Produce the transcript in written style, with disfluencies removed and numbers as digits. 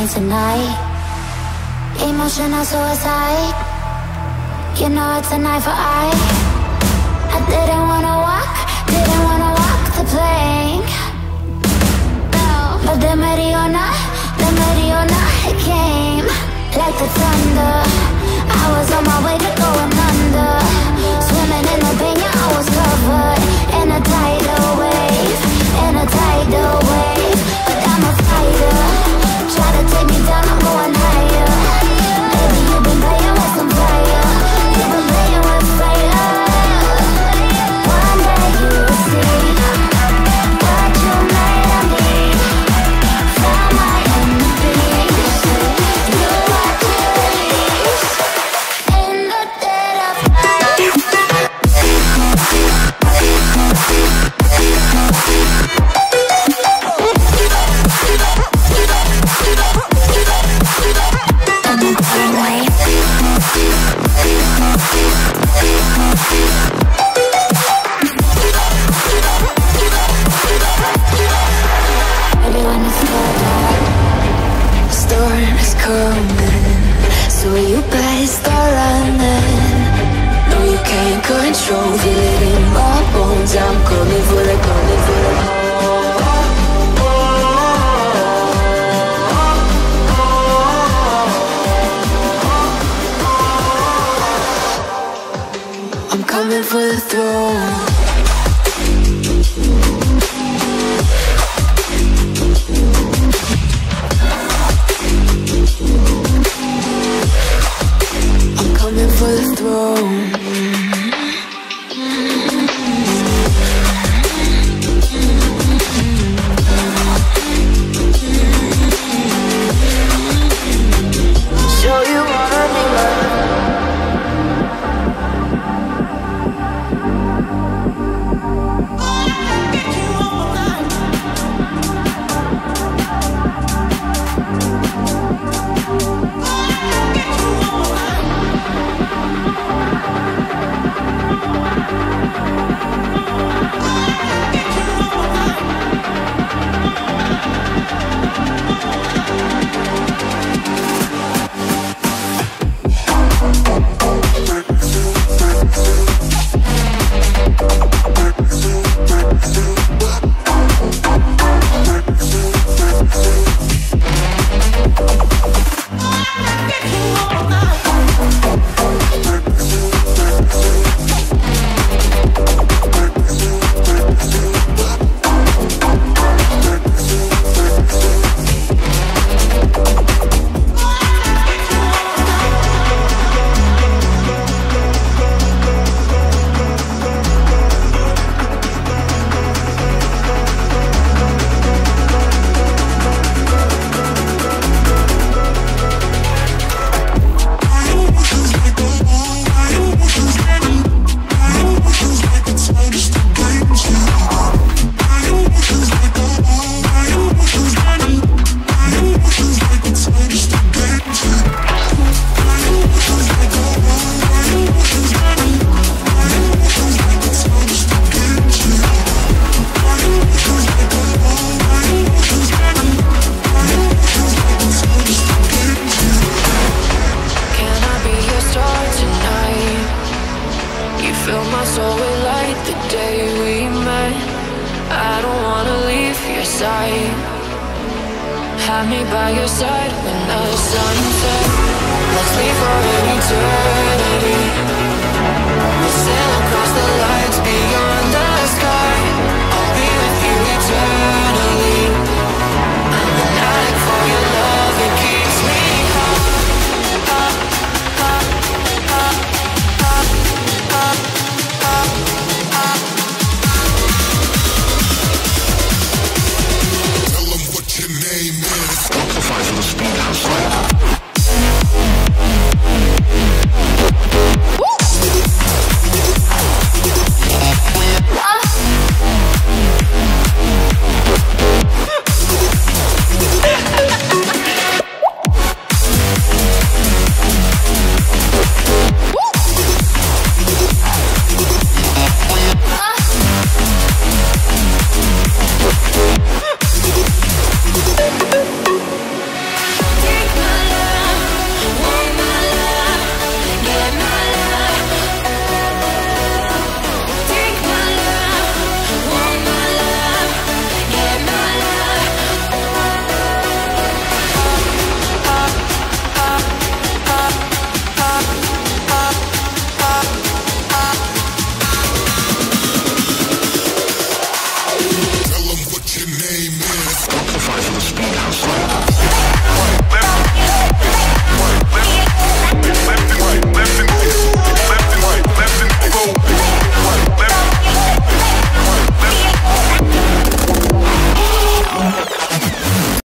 pain tonight. Emotional suicide. You know it's an eye for eye. I didn't wanna walk the plank. No. But the Mariona, it came like the thunder. I was on my way to going under. Swimming in the pain, yeah, I was covered in a tidal wave, but I'm a fighter. Try to take me down, I'm going higher. Baby, you've been playing with some fire. You've been playing with fire. One day you'll see what you made of me. Found my enemies. You are to release in the dead of night. Storm is coming, so you better start running. No, you can't control, feel it in my bones. I'm coming for the I'm coming for the throne. For the throne. Show you what I need. Have me by your side when the sun sets. Let's leave for an eternity.